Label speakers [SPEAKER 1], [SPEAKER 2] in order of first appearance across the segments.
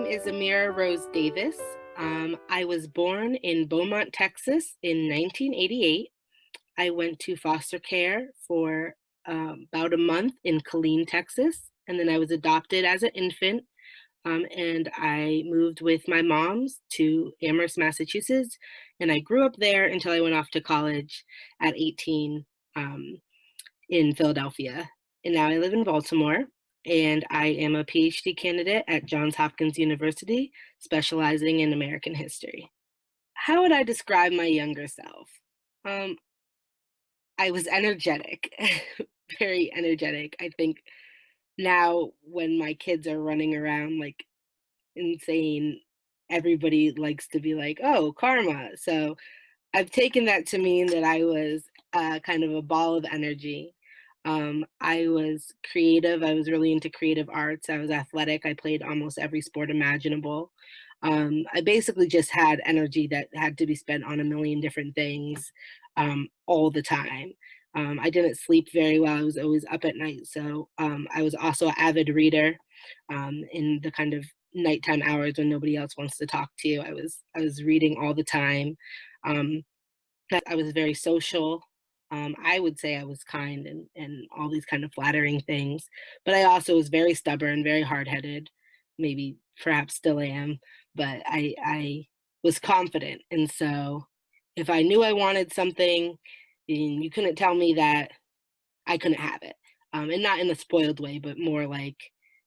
[SPEAKER 1] name is Amira Rose Davis. I was born in Beaumont, Texas in 1988. I went to foster care for about a month in Killeen, Texas, and then I was adopted as an infant. And I moved with my moms to Amherst, Massachusetts, and I grew up there until I went off to college at 18 um, in Philadelphia. And now I live in Baltimore, and I am a PhD candidate at Johns Hopkins University, specializing in American history. How would I describe my younger self? Um, I was energetic, very energetic. I think now when my kids are running around like insane, everybody likes to be like, "Oh, karma." So I've taken that to mean that I was kind of a ball of energy. I was creative. I was really into creative arts. I was athletic. I played almost every sport imaginable. I basically just had energy that had to be spent on a million different things all the time. I didn't sleep very well. I was always up at night. So I was also an avid reader in the kind of nighttime hours when nobody else wants to talk to you. I was reading all the time. Um, I was very social. I would say I was kind and all these kind of flattering things, but I also was very stubborn, very hard-headed, maybe perhaps still am, but I was confident. And so if I knew I wanted something, and you couldn't tell me that I couldn't have it. And not in a spoiled way, but more like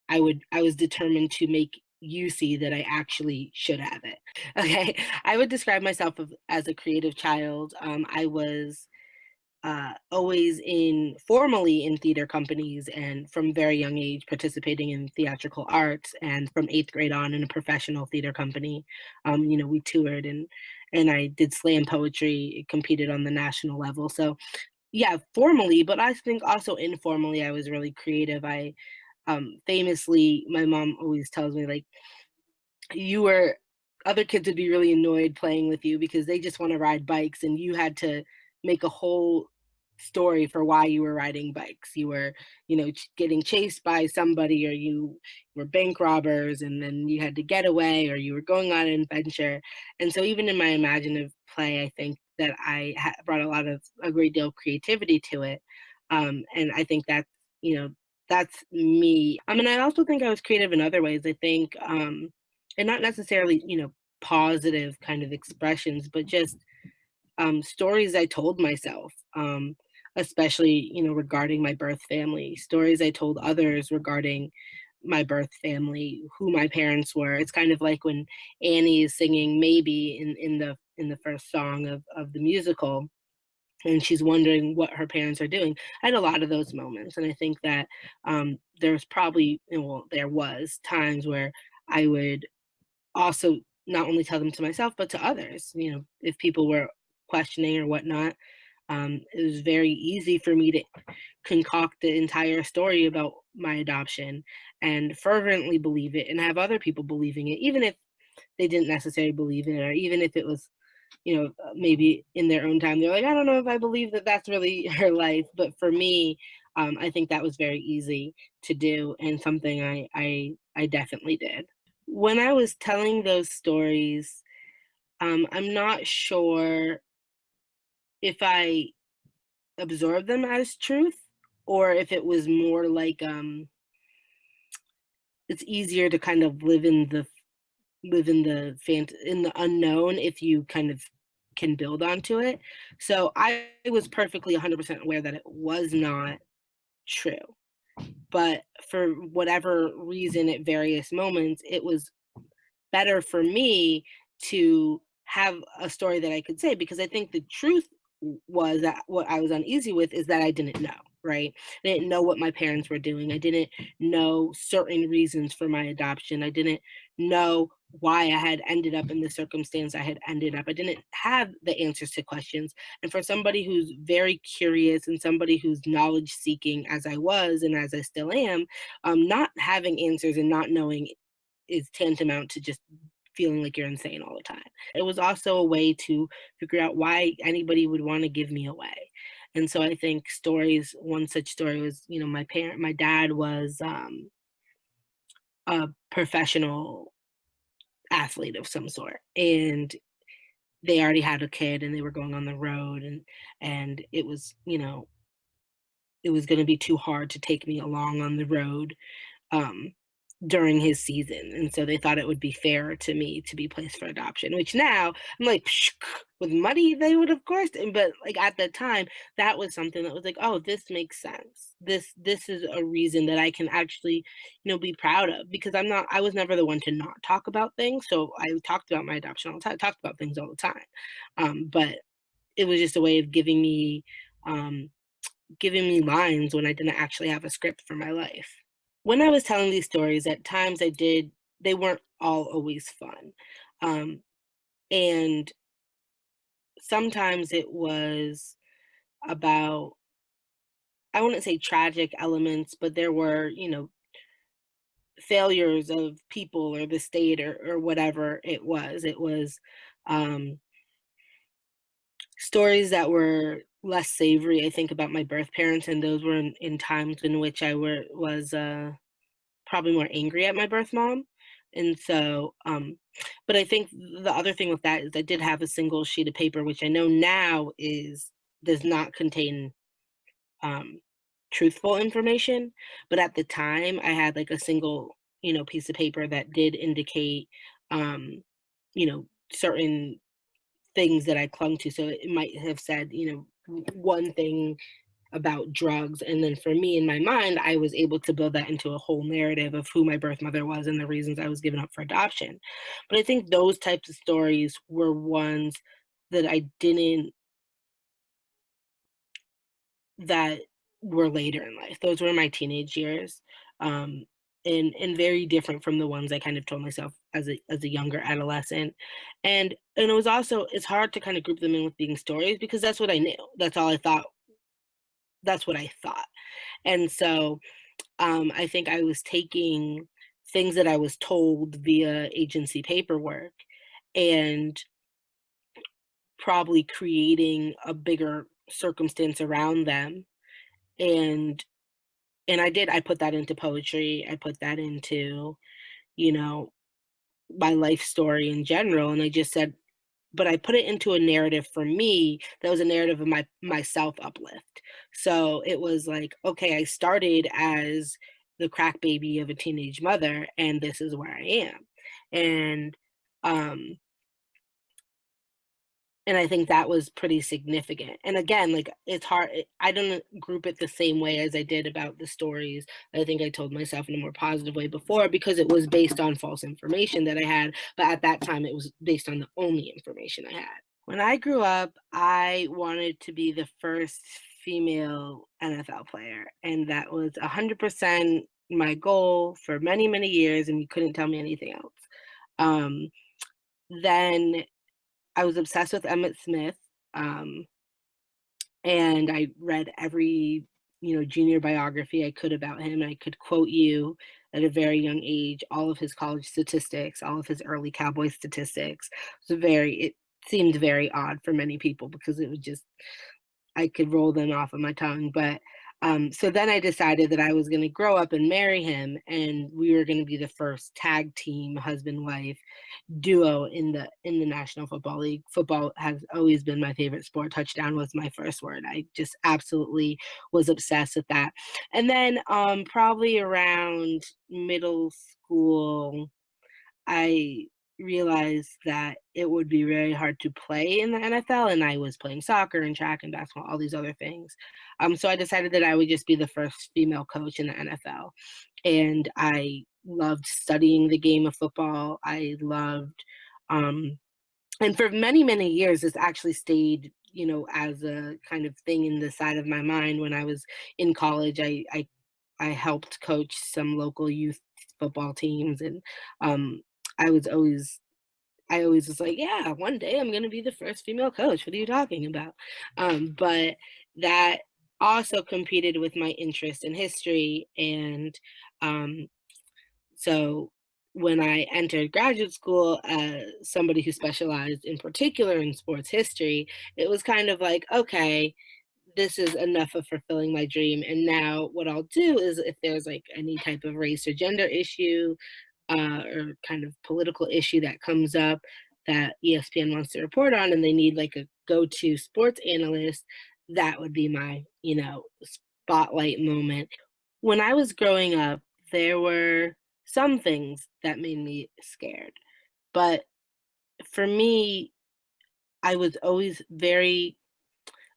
[SPEAKER 1] I was determined to make you see that I actually should have it. Okay. I would describe myself as a creative child. I was always formally in theater companies and from very young age participating in theatrical arts, and from eighth grade on in a professional theater company. We toured and I did slam poetry, competed on the national level. So yeah, formally, but I think also informally, I was really creative. I famously, my mom always tells me, like, you were other kids would be really annoyed playing with you because they just want to ride bikes, and you had to make a whole story for why you were riding bikes. You were, getting chased by somebody, or you were bank robbers, and then you had to get away, or you were going on an adventure. And so, even in my imaginative play, I think that brought a great deal of creativity to it. And I think that's me. I mean, I also think I was creative in other ways. I think, and not necessarily, positive kind of expressions, but just stories I told myself, especially, regarding my birth family, stories I told others regarding my birth family, who my parents were. It's kind of like when Annie is singing Maybe in the first song of the musical, and she's wondering what her parents are doing. I had a lot of those moments, and I think that there's probably, well, there was times where I would also not only tell them to myself, but to others. If people were questioning or whatnot, it was very easy for me to concoct the entire story about my adoption and fervently believe it and have other people believing it, even if they didn't necessarily believe it, or even if it was, maybe in their own time, they're like, I don't know if I believe that that's really her life. But for me, I think that was very easy to do, and something I definitely did. When I was telling those stories, I'm not sure if I absorbed them as truth, or if it was more like, it's easier to kind of in the unknown if you kind of can build onto it. So I was perfectly 100% aware that it was not true. But for whatever reason, at various moments, it was better for me to have a story that I could say, because I think the truth was that what I was uneasy with is that I didn't know, right? I didn't know what my parents were doing. I didn't know certain reasons for my adoption. I didn't know why I had ended up in the circumstance I had ended up. I didn't have the answers to questions. And for somebody who's very curious and somebody who's knowledge seeking, as I was and as I still am, not having answers and not knowing is tantamount to just feeling like you're insane all the time. It was also a way to figure out why anybody would want to give me away. And so I think one such story was, my dad was a professional athlete of some sort, and they already had a kid and they were going on the road, and it was, it was going to be too hard to take me along on the road um during his season, and so they thought it would be fair to me to be placed for adoption, which now I'm like, "Psh, with money, they would, of course," but, like, at the time, that was something that was like, "Oh, this makes sense. This is a reason that I can actually, be proud of," because I was never the one to not talk about things, so I talked about my adoption all the time, talked about things all the time, but it was just a way of um, giving me lines when I didn't actually have a script for my life. When I was telling these stories, at times they weren't all always fun. Um, and sometimes it was about, I wouldn't say tragic elements, but there were, failures of people or the state or whatever it was. It was um, stories that were less savory, I think, about my birth parents, and those were in times in which I was probably more angry at my birth mom. And so, but I think the other thing with that is I did have a single sheet of paper, which I know now does not contain um, truthful information. But at the time, I had like a single, piece of paper that did indicate, certain things that I clung to. So it might have said, one thing about drugs, and then for me, in my mind, I was able to build that into a whole narrative of who my birth mother was and the reasons I was given up for adoption. But I think those types of stories were ones that I didn't that were later in life. Those were my teenage years, um, and very different from the ones I kind of told myself as a younger adolescent. And it was also, it's hard to kind of group them in with being stories because that's what I knew. That's all I thought. That's what I thought. And so I think I was taking things that I was told via agency paperwork and probably creating a bigger circumstance around them. And I put that into poetry. I put that into, you know, my life story in general. And I just said, but I put it into a narrative for me that was a narrative of my self uplift. So it was like, okay, I started as the crack baby of a teenage mother, and this is where I am. And um, and I think that was pretty significant. And again, like, it's hard. I don't group it the same way as I did about the stories that I think I told myself in a more positive way before, because it was based on false information that I had. But at that time, it was based on the only information I had. When I grew up, I wanted to be the first female NFL player, and that was 100% my goal for many, many years, and you couldn't tell me anything else. Um, then I was obsessed with Emmett Smith, um, and I read every, junior biography I could about him. I could quote you at a very young age all of his college statistics, all of his early Cowboy statistics. It seemed very odd for many people because it was just, I could roll them off of my tongue. But so then I decided that I was going to grow up and marry him, and we were going to be the first tag team husband wife duo in the National Football League. Football has always been my favorite sport. Touchdown was my first word. I just absolutely was obsessed with that. And then probably around middle school, I realized that it would be very hard to play in the NFL, and I was playing soccer and track and basketball, all these other things. So I decided that I would just be the first female coach in the NFL, and I loved studying the game of football. I loved, um, and for many, many years, this actually stayed, as a kind of thing in the side of my mind. When I was in college, I helped coach some local youth football teams, and um, I was always I always was like, yeah, one day I'm gonna be the first female coach. What are you talking about? But that also competed with my interest in history, and um, so when I entered graduate school as somebody who specialized in particular in sports history, it was kind of like, okay, this is enough of fulfilling my dream. And now what I'll do is, if there's like any type of race or gender issue, or kind of political issue that comes up that ESPN wants to report on, and they need like a go-to sports analyst, that would be my, spotlight moment. When I was growing up, there were some things that made me scared, but for me, I was always very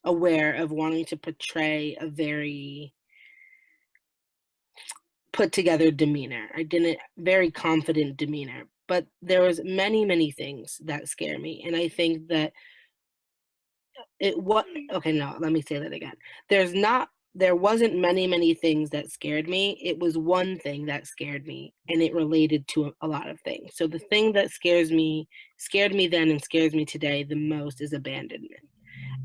[SPEAKER 1] aware of wanting to portray a very put together demeanor. I didn't very confident demeanor, but there was many, many things that scare me. And I think that it what okay, no, let me say that again. There wasn't many, many things that scared me. It was one thing that scared me, and it related to a lot of things. So the thing that scared me then and scares me today the most is abandonment.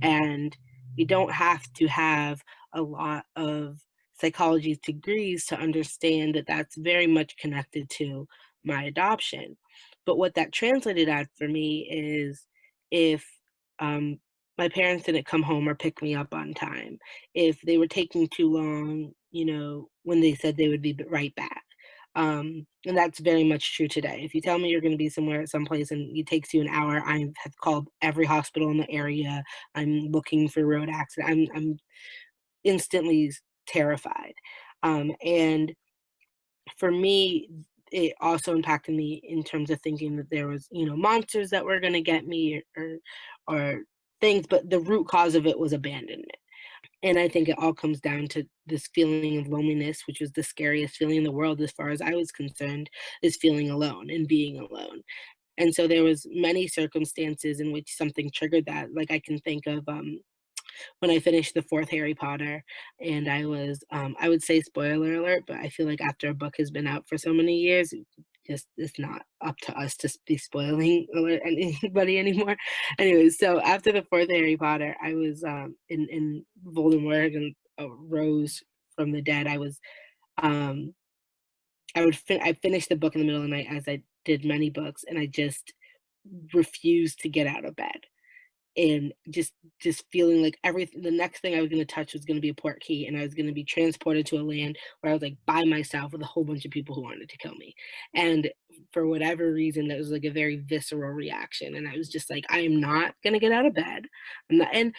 [SPEAKER 1] And you don't have to have a lot of psychology degrees to understand that that's very much connected to my adoption. But what that translated out for me is if um, my parents didn't come home or pick me up on time, if they were taking too long, when they said they would be right back. And that's very much true today. If you tell me you're going to be somewhere at some place and it takes you an hour, I have called every hospital in the area. I'm looking for road accident. I'm instantly terrified. And for me, it also impacted me in terms of thinking that there was, monsters that were going to get me or things, but the root cause of it was abandonment. And I think it all comes down to this feeling of loneliness, which was the scariest feeling in the world as far as I was concerned, is feeling alone and being alone. And so there was many circumstances in which something triggered that. Like I can think of when I finished the fourth Harry Potter, and I would say spoiler alert, but I feel like after a book has been out for so many years, just it's not up to us to be spoiling alert anybody anymore. Anyways, so after the fourth Harry Potter, I was in Voldemort and rose from the dead. Um I finished the book in the middle of the night as I did many books, and I just refused to get out of bed and just feeling like everything the next thing I was gonna touch was gonna be a port key, and I was gonna be transported to a land where I was, like, by myself with a whole bunch of people who wanted to kill me, and for whatever reason, that was, like, a very visceral reaction, and I was just like, "I am not gonna get out of bed." And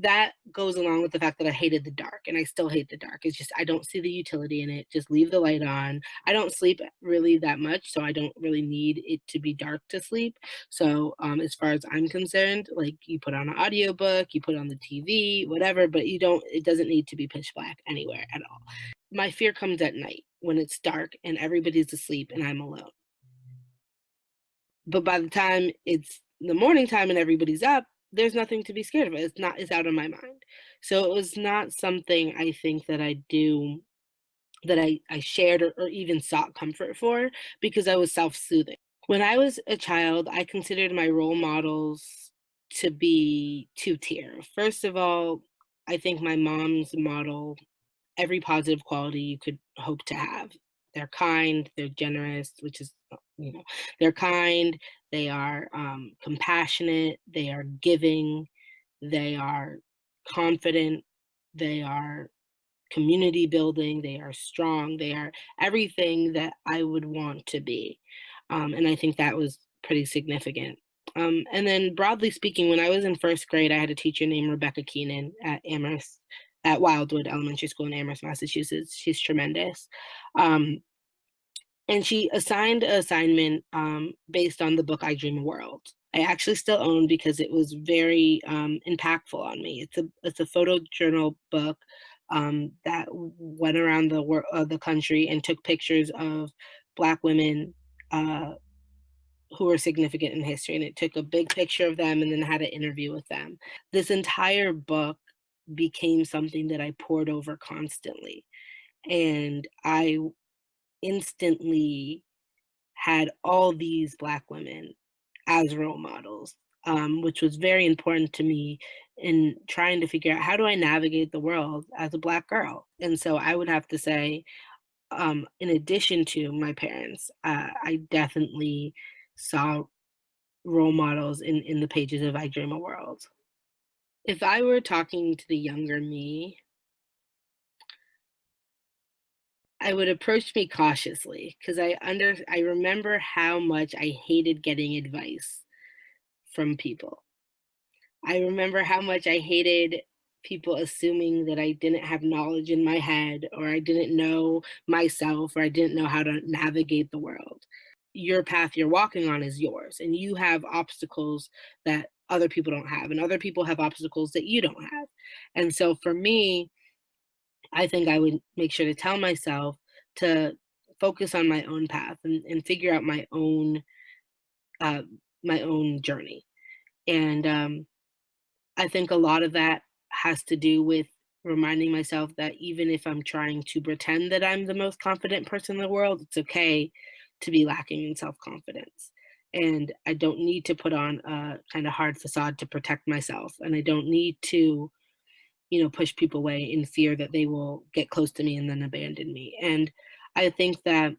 [SPEAKER 1] that goes along with the fact that I hated the dark, and I still hate the dark. It's just I don't see the utility in it. Just leave the light on. I don't sleep really that much, so I don't really need it to be dark to sleep. So, as far as I'm concerned, like you put on an audiobook, you put on the TV, whatever, but it doesn't need to be pitch black anywhere at all. My fear comes at night when it's dark and everybody's asleep and I'm alone. But by the time it's the morning time and everybody's up, there's nothing to be scared of. It's out of my mind. So it was not something I think that I shared or even sought comfort for because I was self-soothing. When I was a child, I considered my role models to be two-tier. First of all, I think my mom's model every positive quality you could hope to have. They're kind, they're generous, which is, they're kind, they are compassionate, they are giving, they are confident, they are community building, they are strong, they are everything that I would want to be. And I think that was pretty significant. And then broadly speaking, when I was in first grade, I had a teacher named Rebecca Keenan at Wildwood Elementary School in Amherst, Massachusetts. She's tremendous. Um, and she assigned an assignment based on the book I Dream a World. I actually still own because it was very impactful on me. It's a photojournal book that went around the country and took pictures of Black women who were significant in history, and it took a big picture of them and then had an interview with them. This entire book became something that I poured over constantly, and I instantly had all these Black women as role models, which was very important to me in trying to figure out how do I navigate the world as a Black girl. And so I would have to say, in addition to my parents, I definitely saw role models in the pages of I Dream a World. If I were talking to the younger me, I would approach me cautiously because I remember how much I hated getting advice from people. I remember how much I hated people assuming that I didn't have knowledge in my head or I didn't know myself or I didn't know how to navigate the world. Your path you're walking on is yours, and you have obstacles that other people don't have, and other people have obstacles that you don't have. And so for me, I think I would make sure to tell myself to focus on my own path and figure out uh, my own journey. And I think a lot of that has to do with reminding myself that even if I'm trying to pretend that I'm the most confident person in the world, it's okay to be lacking in self confidence. And I don't need to put on a kind of hard facade to protect myself. And I don't need to, push people away in fear that they will get close to me and then abandon me. And I think that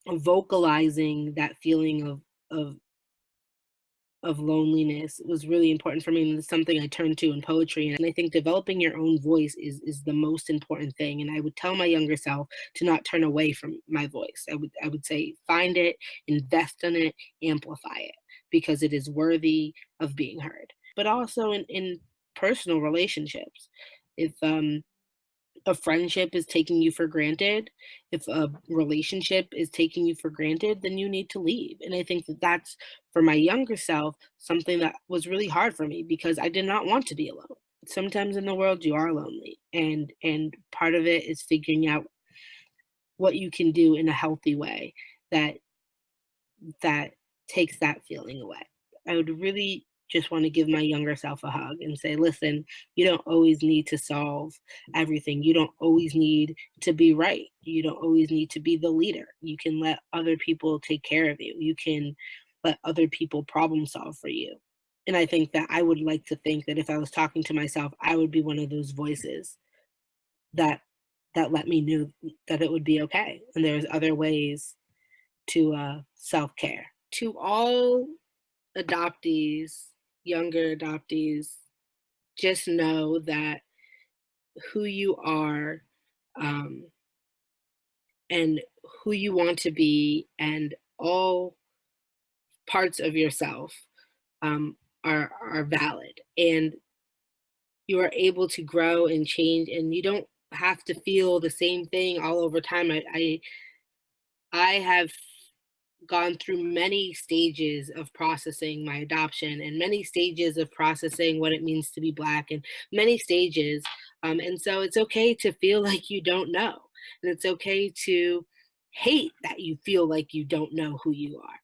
[SPEAKER 1] vocalizing that feeling of loneliness was really important for me, and it's something I turned to in poetry. And I think developing your own voice is the most important thing. And I would tell my younger self to not turn away from my voice. I would say find it, invest in it, amplify it, because it is worthy of being heard. But also in personal relationships, if a friendship is taking you for granted, if a relationship is taking you for granted, then you need to leave. And I think that that's, for my younger self, something that was really hard for me because I did not want to be alone. Sometimes in the world you are lonely, and part of it is figuring out what you can do in a healthy way that that takes that feeling away. I would really just want to give my younger self a hug and say, listen, you don't always need to solve everything. You don't always need to be right. You don't always need to be the leader. You can let other people take care of you. You can let other people problem solve for you. And I think that I would like to think that if I was talking to myself, I would be one of those voices that let me know that it would be okay. And there's other ways to self-care. To all adoptees, younger adoptees, just know that who you are, um, and who you want to be, and all parts of yourself are valid, and you are able to grow and change, and you don't have to feel the same thing all over time. I have gone through many stages of processing my adoption and many stages of processing what it means to be Black and many stages. And so it's okay to feel like you don't know. And it's okay to hate that you feel like you don't know who you are.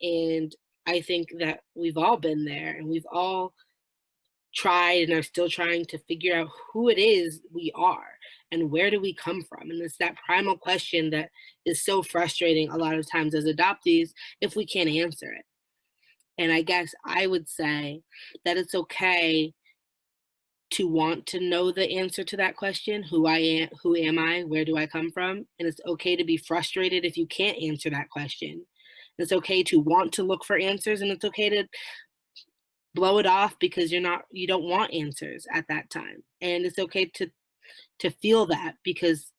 [SPEAKER 1] And I think that we've all been there, and we've all tried and are still trying to figure out who it is we are and where do we come from. And it's that primal question that is so frustrating a lot of times as adoptees if we can't answer it. And I guess I would say that it's okay to want to know the answer to that question, who am I, where do I come from? And it's okay to be frustrated if you can't answer that question. It's okay to want to look for answers, and it's okay to blow it off because you don't want answers at that time. And it's okay to feel that, because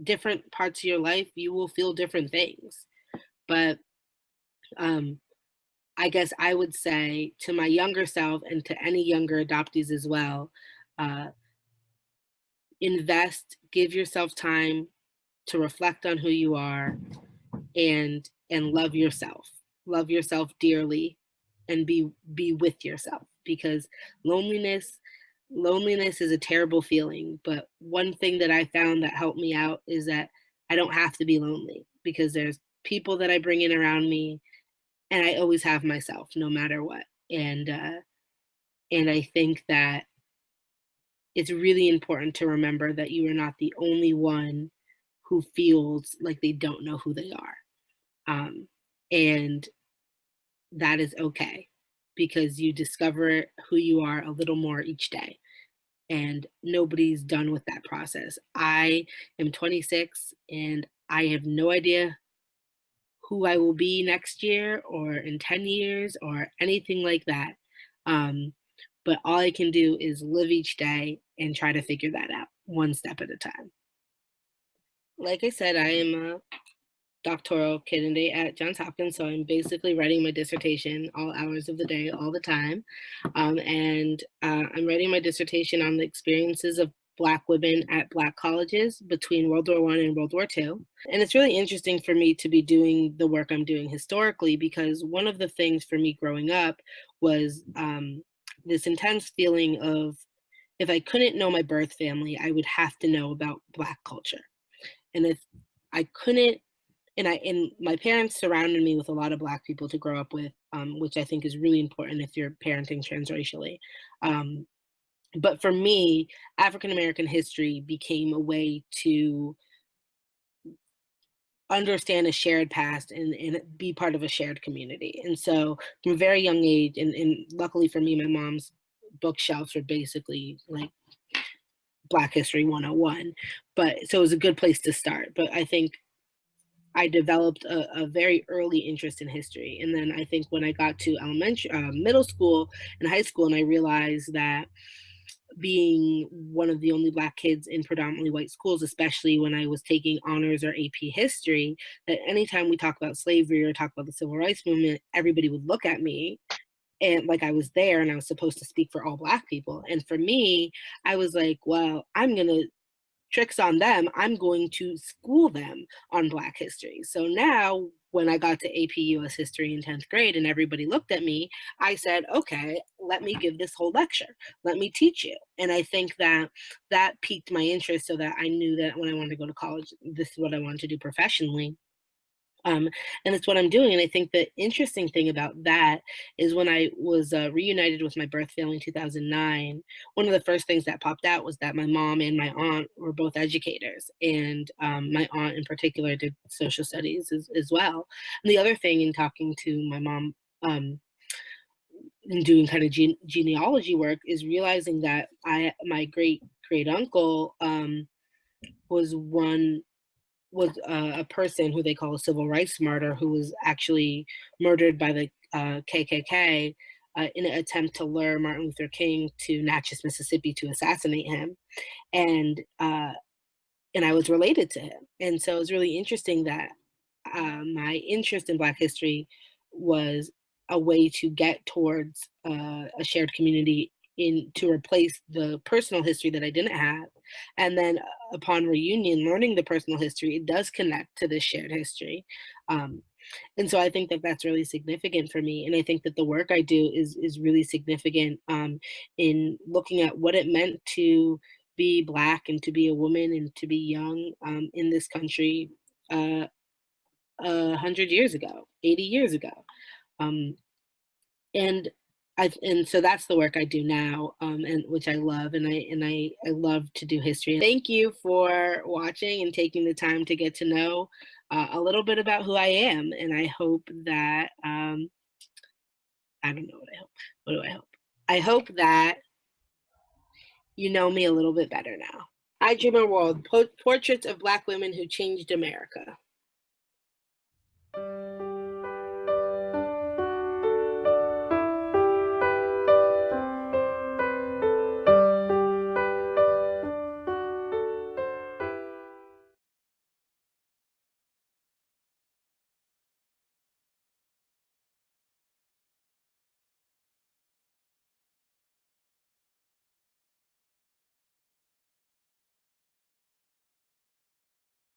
[SPEAKER 1] different parts of your life you will feel different things. But um I guess I would say to my younger self and to any younger adoptees as well, uh invest, give yourself time to reflect on who you are, and love yourself. Love yourself dearly, and be with yourself, because loneliness loneliness is a terrible feeling. But one thing that I found that helped me out is that I don't have to be lonely, because there's people that I bring in around me, and I always have myself no matter what. And I think that it's really important to remember that you are not the only one who feels like they don't know who they are. And that is okay, because you discover who you are a little more each day, and nobody's done with that process. I am 26 and I have no idea who I will be next year or in 10 years or anything like that. Um, but all I can do is live each day and try to figure that out one step at a time. like I said, I am a doctoral candidate at Johns Hopkins, so I'm basically writing my dissertation all hours of the day, all the time. I'm writing my dissertation on the experiences of Black women at Black colleges between World War I and World War II. And it's really interesting for me to be doing the work I'm doing historically, because one of the things for me growing up was this intense feeling of, if I couldn't know my birth family, I would have to know about Black culture. And if I couldn't, and my parents surrounded me with a lot of Black people to grow up with, which I think is really important if you're parenting transracially. Um, but for me, African American history became a way to understand a shared past and be part of a shared community. And so from a very young age, and luckily for me, my mom's bookshelves are basically like Black History 101. But so it was a good place to start. But I think I developed a very early interest in history. And then I think when I got to middle school and high school, and I realized that being one of the only Black kids in predominantly white schools, especially when I was taking honors or AP history, that anytime we talk about slavery or talk about the civil rights movement, everybody would look at me and like I was there and I was supposed to speak for all Black people. And for me, I was like, well, I'm going to tricks on them, I'm going to school them on Black history. So now, when I got to AP US history in 10th grade and everybody looked at me, I said, okay, let me give this whole lecture. Let me teach you. And I think that that piqued my interest, so that I knew that when I wanted to go to college, this is what I wanted to do professionally. Um, and it's what I'm doing. And I think the interesting thing about that is when I was reunited with my birth family in 2009, one of the first things that popped out was that my mom and my aunt were both educators. And my aunt in particular did social studies as well. And the other thing, in talking to my mom and doing kind of genealogy work, is realizing that my great great uncle was one was a person who they call a civil rights martyr, who was actually murdered by the KKK in an attempt to lure Martin Luther King to Natchez, Mississippi, to assassinate him. And and I was related to him, and so it was really interesting that my interest in Black history was a way to get towards a shared community, in to replace the personal history that I didn't have. And then upon reunion, learning the personal history, it does connect to this shared history. Um, and so I think that that's really significant for me. And I think that the work I do is really significant in looking at what it meant to be Black and to be a woman and to be young in this country 100 years ago, 80 years ago. Um, and and so that's the work I do now, and which I love, and I love to do history. Thank you for watching and taking the time to get to know a little bit about who I am, and I hope that I don't know what I hope. What do I hope? I hope that you know me a little bit better now. I Dream a World: Portraits of Black Women Who Changed America.